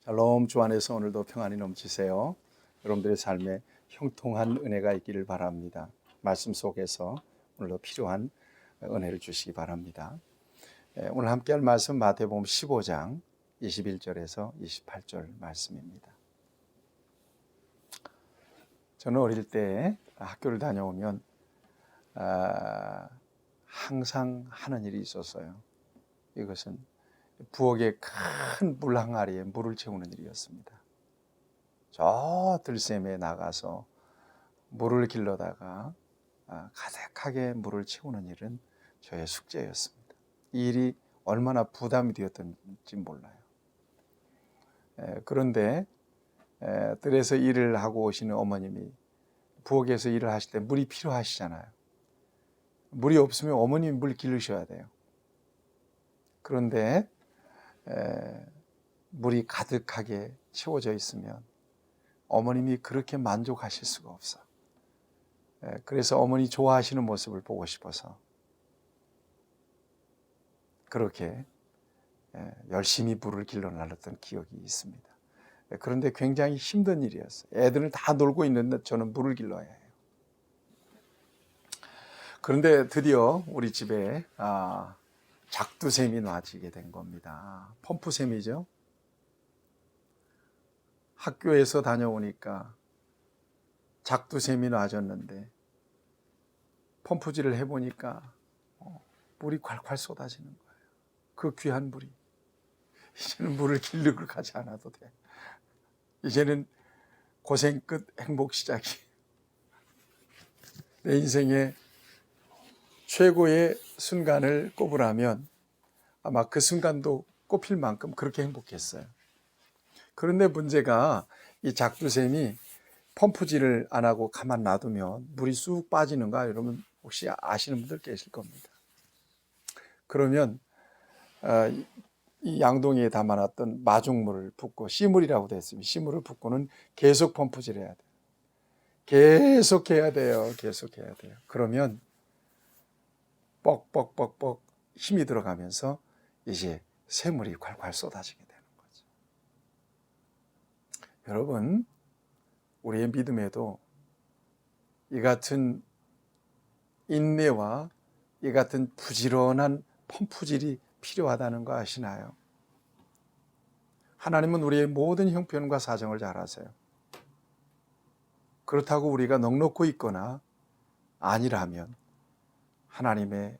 샬롬. 주 안에서 오늘도 평안이 넘치세요. 여러분들의 삶에 형통한 은혜가 있기를 바랍니다. 말씀 속에서 오늘도 필요한 은혜를 주시기 바랍니다. 오늘 함께할 말씀 마태복음 15장 21절에서 28절 말씀입니다. 저는 어릴 때 학교를 다녀오면 항상 하는 일이 있었어요. 이것은 부엌의 큰 물 항아리에 물을 채우는 일이었습니다. 저 들샘에 나가서 물을 길러다가 가득하게 물을 채우는 일은 저의 숙제였습니다. 이 일이 얼마나 부담이 되었던지 몰라요. 그런데 뜰에서 일을 하고 오시는 어머님이 부엌에서 일을 하실 때 물이 필요하시잖아요. 물이 없으면 어머님이 물 기르셔야 돼요. 그런데 물이 가득하게 채워져 있으면 어머님이 그렇게 만족하실 수가 없어. 그래서 어머니 좋아하시는 모습을 보고 싶어서 그렇게 열심히 물을 길러 날렸던 기억이 있습니다. 그런데 굉장히 힘든 일이었어요. 애들은 다 놀고 있는데 저는 물을 길러야 해요. 그런데 드디어 우리 집에 작두샘이 놔지게 된 겁니다. 펌프샘이죠. 학교에서 다녀오니까 작두샘이 놔졌는데 펌프질을 해보니까 물이 콸콸 쏟아지는 거예요. 그 귀한 물이. 이제는 물을 길르러 가지 않아도 돼. 이제는 고생 끝 행복 시작이. 내 인생의 최고의 순간을 꼽으라면 아마 그 순간도 꼽힐 만큼 그렇게 행복했어요. 그런데 문제가 이 작두샘이 펌프질을 안 하고 가만 놔두면 물이 쑥 빠지는가? 여러분 혹시 아시는 분들 계실 겁니다. 그러면 이 양동이에 담아놨던 마중물을 붓고 씨물이라고 되어 있습니다. 씨물을 붓고는 계속 펌프질해야 돼요. 계속 해야 돼요. 계속 해야 돼요. 그러면 뻑뻑뻑뻑 힘이 들어가면서 이제 샘물이 콸콸 쏟아지게 되는 거죠. 여러분, 우리의 믿음에도 이 같은 인내와 이 같은 부지런한 펌프질이 필요하다는 거 아시나요? 하나님은 우리의 모든 형편과 사정을 잘 아세요. 그렇다고 우리가 넉넉고 있거나 아니라면 하나님의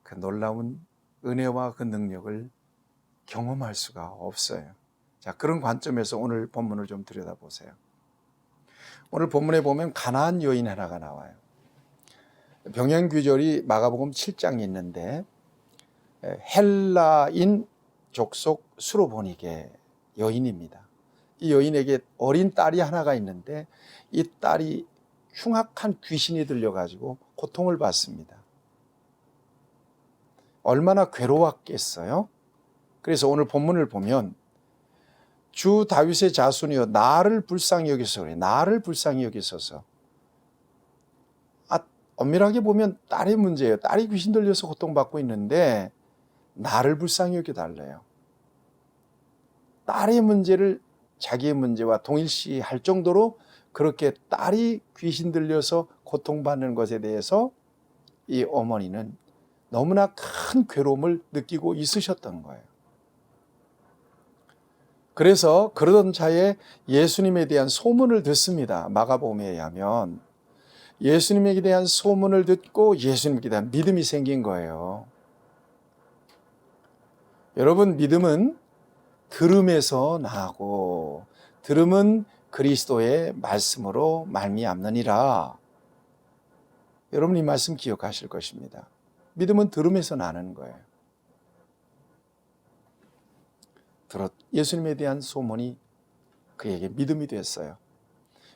그 놀라운 은혜와 그 능력을 경험할 수가 없어요. 자, 그런 관점에서 오늘 본문을 좀 들여다보세요. 오늘 본문에 보면 가나안 여인 하나가 나와요. 병행규절이 마가복음 7장에 있는데 헬라인 족속 수로보니게 여인입니다. 이 여인에게 어린 딸이 하나가 있는데 이 딸이 흉악한 귀신이 들려가지고 고통을 받습니다. 얼마나 괴로웠겠어요? 그래서 오늘 본문을 보면 주 다윗의 자손이여 나를 불쌍히 여기소서 그래. 나를 불쌍히 여기소서. 엄밀하게 보면 딸의 문제예요. 딸이 귀신 들려서 고통받고 있는데 나를 불쌍히 여겨달래요. 딸의 문제를 자기의 문제와 동일시할 정도로 그렇게 딸이 귀신 들려서 고통받는 것에 대해서 이 어머니는 너무나 큰 괴로움을 느끼고 있으셨던 거예요. 그래서 그러던 차에 예수님에 대한 소문을 듣습니다. 마가복음에 의하면 예수님에 대한 소문을 듣고 예수님에 대한 믿음이 생긴 거예요. 여러분, 믿음은 들음에서 나고 들음은 그리스도의 말씀으로 말미암느니라. 여러분 이 말씀 기억하실 것입니다. 믿음은 들음에서 나는 거예요. 예수님에 대한 소문이 그에게 믿음이 됐어요.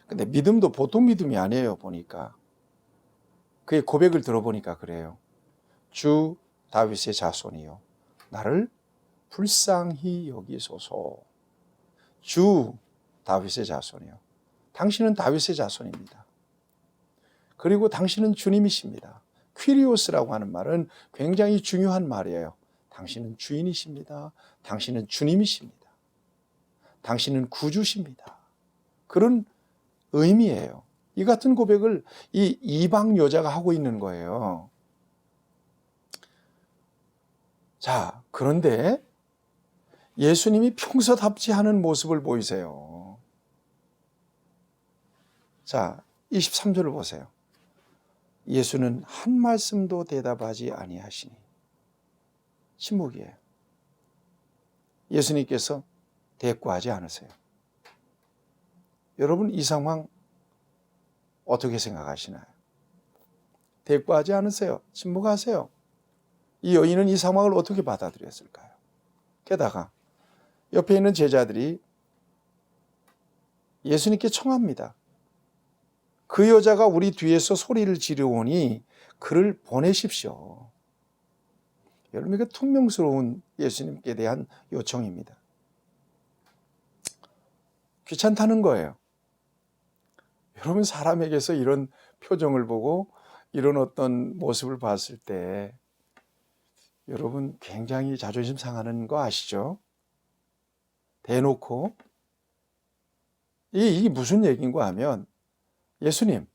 근데 믿음도 보통 믿음이 아니에요. 보니까 그의 고백을 들어보니까 그래요. 주 다윗의 자손이요 나를 불쌍히 여기소서. 주 다윗의 자손이요 당신은 다윗의 자손입니다. 그리고 당신은 주님이십니다. 퀴리오스라고 하는 말은 굉장히 중요한 말이에요. 당신은 주인이십니다. 당신은 주님이십니다. 당신은 구주십니다. 그런 의미예요. 이 같은 고백을 이 이방 여자가 하고 있는 거예요. 자, 그런데 예수님이 평소답지 않은 모습을 보이세요. 자, 23절을 보세요. 예수는 한 말씀도 대답하지 아니하시니. 침묵이에요. 예수님께서 대꾸하지 않으세요. 여러분, 이 상황 어떻게 생각하시나요? 대꾸하지 않으세요. 침묵하세요. 이 여인은 이 상황을 어떻게 받아들였을까요? 게다가 옆에 있는 제자들이 예수님께 청합니다. 그 여자가 우리 뒤에서 소리를 지르오니 그를 보내십시오. 여러분, 이게 퉁명스러운 예수님께 대한 요청입니다. 귀찮다는 거예요. 여러분, 사람에게서 이런 표정을 보고 이런 어떤 모습을 봤을 때 여러분 굉장히 자존심 상하는 거 아시죠? 대놓고 이게 무슨 얘기인가 하면 예수님,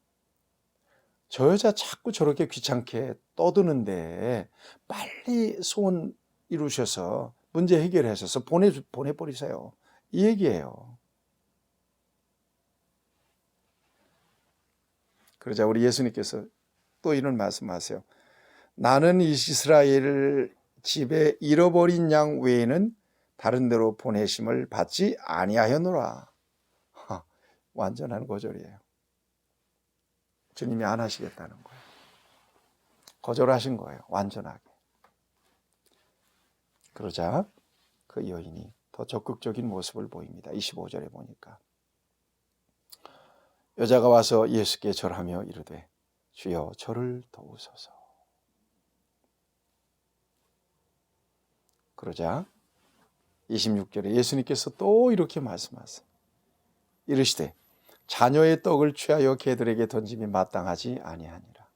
저 여자 자꾸 저렇게 귀찮게 떠드는데 빨리 소원 이루셔서 문제 해결하셔서 보내버리세요. 이 얘기예요. 그러자 우리 예수님께서 또 이런 말씀하세요. 나는 이스라엘 집에 잃어버린 양 외에는 다른 데로 보내심을 받지 아니하였노라. 완전한 거절이에요. 주님이 안 하시겠다는 거예요. 거절하신 거예요. 완전하게. 그러자 그 여인이 더 적극적인 모습을 보입니다. 25절에 보니까. 여자가 와서 예수께 절하며 이르되 주여 저를 도우소서. 그러자 26절에 예수님께서 또 이렇게 말씀하세요. 이르시되 자녀의 떡을 취하여 개들에게 던짐이 마땅하지 아니하니라.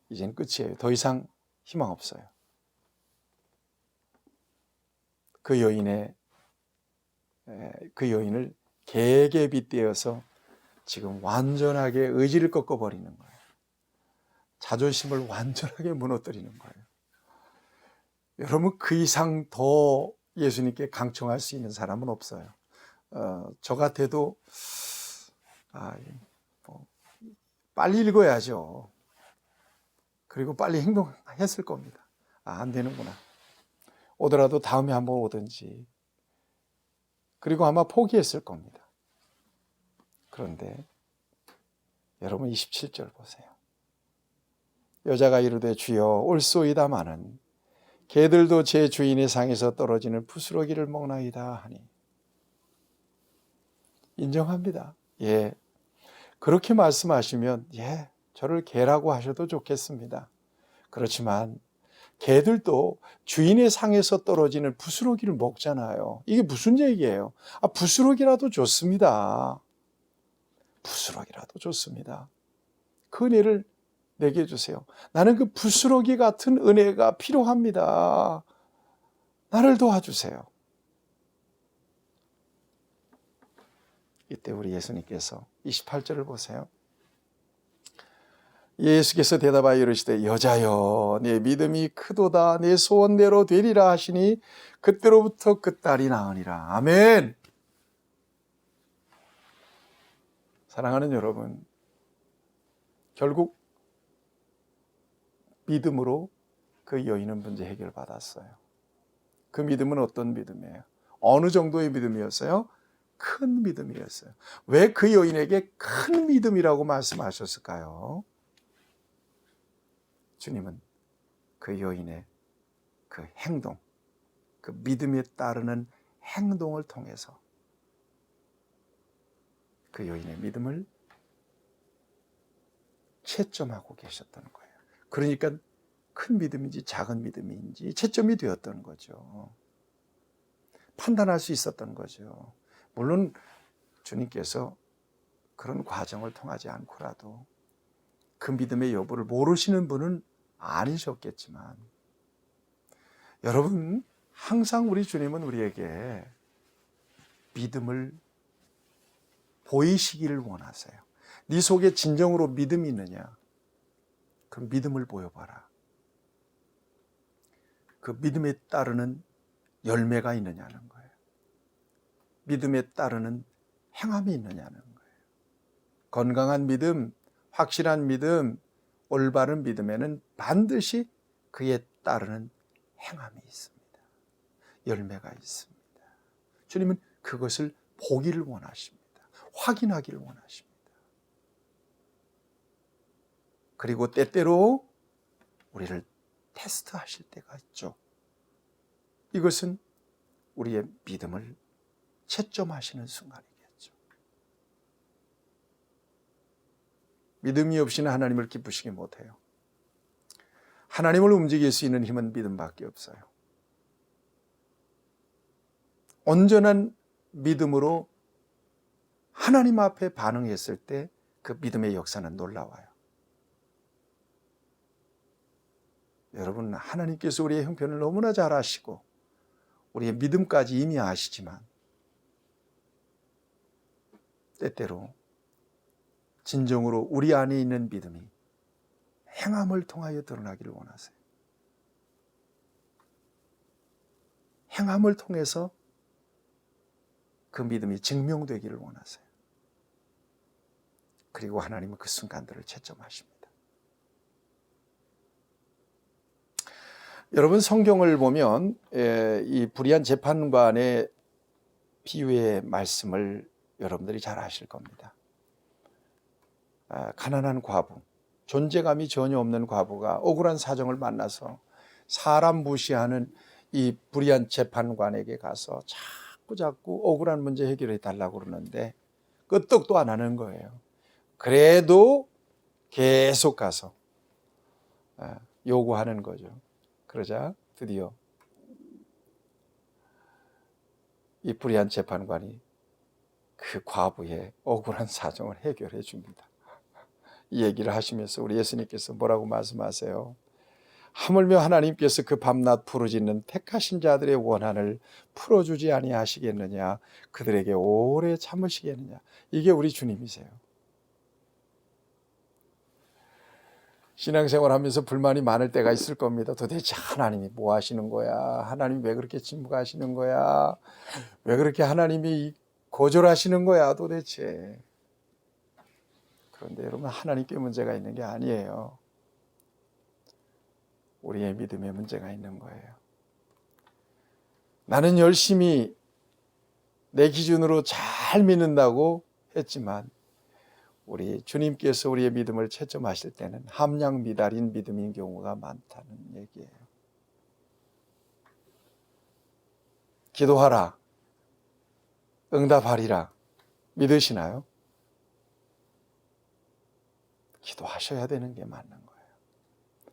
이젠 끝이에요. 더 이상 희망 없어요. 그 여인을 개에게 빗대어서 지금 완전하게 의지를 꺾어버리는 거예요. 자존심을 완전하게 무너뜨리는 거예요. 여러분, 그 이상 더 예수님께 강청할 수 있는 사람은 없어요. 저 같아도 빨리 읽어야죠. 그리고 빨리 행동했을 겁니다. 안 되는구나. 오더라도 다음에 한번 오든지. 그리고 아마 포기했을 겁니다. 그런데 여러분 27절 보세요. 여자가 이르되 주여 올소이다마는 개들도 제 주인의 상에서 떨어지는 부스러기를 먹나이다 하니. 인정합니다. 예, 그렇게 말씀하시면 저를 개라고 하셔도 좋겠습니다. 그렇지만 개들도 주인의 상에서 떨어지는 부스러기를 먹잖아요. 이게 무슨 얘기예요? 부스러기라도 좋습니다. 부스러기라도 좋습니다. 그 은혜를 내게 해주세요. 나는 그 부스러기 같은 은혜가 필요합니다. 나를 도와주세요. 이때 우리 예수님께서 28절을 보세요. 예수께서 대답하여 이르시되 여자여 내 믿음이 크도다 내 소원대로 되리라 하시니 그때로부터 그 딸이 나으니라. 아멘. 사랑하는 여러분, 결국 믿음으로 그 여인은 문제 해결받았어요. 그 믿음은 어떤 믿음이에요? 어느 정도의 믿음이었어요? 큰 믿음이었어요. 왜 그 여인에게 큰 믿음이라고 말씀하셨을까요? 주님은 그 여인의 그 행동, 그 믿음에 따르는 행동을 통해서 그 여인의 믿음을 채점하고 계셨던 거예요. 그러니까 큰 믿음인지 작은 믿음인지 채점이 되었던 거죠. 판단할 수 있었던 거죠. 물론 주님께서 그런 과정을 통하지 않고라도 그 믿음의 여부를 모르시는 분은 아니셨겠지만 여러분, 항상 우리 주님은 우리에게 믿음을 보이시기를 원하세요. 네 속에 진정으로 믿음이 있느냐? 그 믿음을 보여봐라. 그 믿음에 따르는 열매가 있느냐는 거예요. 믿음에 따르는 행함이 있느냐는 거예요. 건강한 믿음, 확실한 믿음, 올바른 믿음에는 반드시 그에 따르는 행함이 있습니다. 열매가 있습니다. 주님은 그것을 보기를 원하십니다. 확인하기를 원하십니다. 그리고 때때로 우리를 테스트하실 때가 있죠. 이것은 우리의 믿음을 채점하시는 순간이겠죠. 믿음이 없이는 하나님을 기쁘시게 못해요. 하나님을 움직일 수 있는 힘은 믿음밖에 없어요. 온전한 믿음으로 하나님 앞에 반응했을 때 그 믿음의 역사는 놀라워요. 여러분, 하나님께서 우리의 형편을 너무나 잘 아시고 우리의 믿음까지 이미 아시지만 때때로 진정으로 우리 안에 있는 믿음이 행함을 통하여 드러나기를 원하세요. 행함을 통해서 그 믿음이 증명되기를 원하세요. 그리고 하나님은 그 순간들을 채점하십니다. 여러분, 성경을 보면 이 불의한 재판관의 비유의 말씀을 여러분들이 잘 아실 겁니다. 가난한 과부, 존재감이 전혀 없는 과부가 억울한 사정을 만나서 사람 무시하는 이 불의한 재판관에게 가서 자꾸 억울한 문제 해결해 달라고 그러는데 끄떡도 안 하는 거예요. 그래도 계속 가서 요구하는 거죠. 그러자 드디어 이 불의한 재판관이 그 과부의 억울한 사정을 해결해 줍니다. 이 얘기를 하시면서 우리 예수님께서 뭐라고 말씀하세요? 하물며 하나님께서 그 밤낮 부르짖는 택하신 자들의 원한을 풀어주지 아니하시겠느냐? 그들에게 오래 참으시겠느냐? 이게 우리 주님이세요. 신앙생활 하면서 불만이 많을 때가 있을 겁니다. 도대체 하나님이 뭐 하시는 거야? 하나님 왜 그렇게 침묵하시는 거야? 왜 그렇게 하나님이 거절하시는 거야 도대체? 그런데 여러분, 하나님께 문제가 있는 게 아니에요. 우리의 믿음에 문제가 있는 거예요. 나는 열심히 내 기준으로 잘 믿는다고 했지만 우리 주님께서 우리의 믿음을 채점하실 때는 함량 미달인 믿음인 경우가 많다는 얘기예요. 기도하라, 응답하리라 믿으시나요? 기도하셔야 되는 게 맞는 거예요.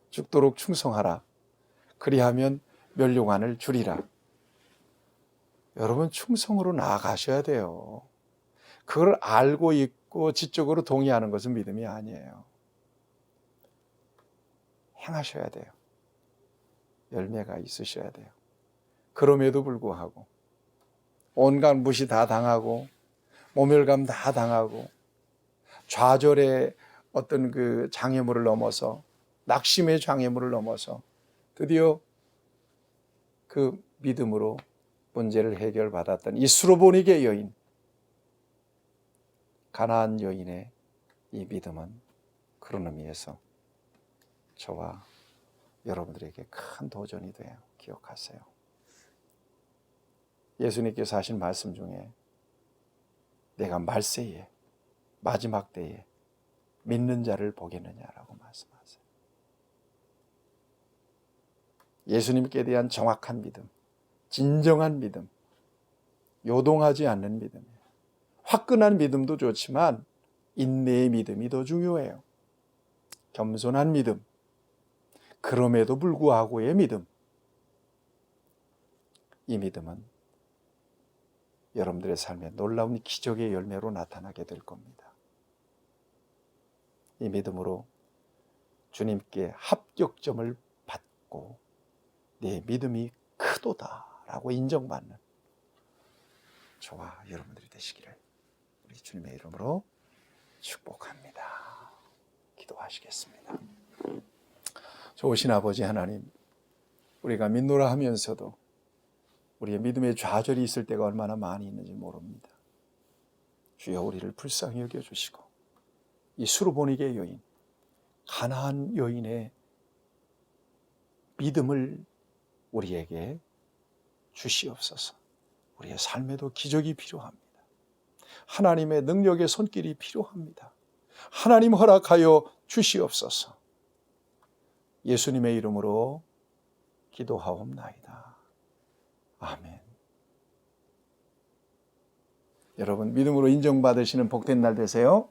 죽도록 충성하라, 그리하면 멸류관을 주리라. 여러분, 충성으로 나아가셔야 돼요. 그걸 알고 있고 지적으로 동의하는 것은 믿음이 아니에요. 행하셔야 돼요. 열매가 있으셔야 돼요. 그럼에도 불구하고 온갖 무시 다 당하고 모멸감 다 당하고 좌절의 어떤 그 장애물을 넘어서 낙심의 장애물을 넘어서 드디어 그 믿음으로 문제를 해결받았던 이 수로보니게 여인, 가나안 여인의 이 믿음은 그런 의미에서 저와 여러분들에게 큰 도전이 돼요. 기억하세요. 예수님께서 하신 말씀 중에 내가 말세에 마지막 때에 믿는 자를 보겠느냐라고 말씀하세요. 예수님께 대한 정확한 믿음, 진정한 믿음, 요동하지 않는 믿음이에요. 화끈한 믿음도 좋지만 인내의 믿음이 더 중요해요. 겸손한 믿음, 그럼에도 불구하고의 믿음. 이 믿음은 여러분들의 삶에 놀라운 기적의 열매로 나타나게 될 겁니다. 이 믿음으로 주님께 합격점을 받고 내 믿음이 크도다라고 인정받는 저와 여러분들이 되시기를 우리 주님의 이름으로 축복합니다. 기도하시겠습니다. 좋으신 아버지 하나님, 우리가 믿노라 하면서도 우리의 믿음의 좌절이 있을 때가 얼마나 많이 있는지 모릅니다. 주여 우리를 불쌍히 여겨주시고 이 수르보니게 여인, 가나안 여인의 믿음을 우리에게 주시옵소서. 우리의 삶에도 기적이 필요합니다. 하나님의 능력의 손길이 필요합니다. 하나님 허락하여 주시옵소서. 예수님의 이름으로 기도하옵나이다. 아멘. 여러분, 믿음으로 인정받으시는 복된 날 되세요.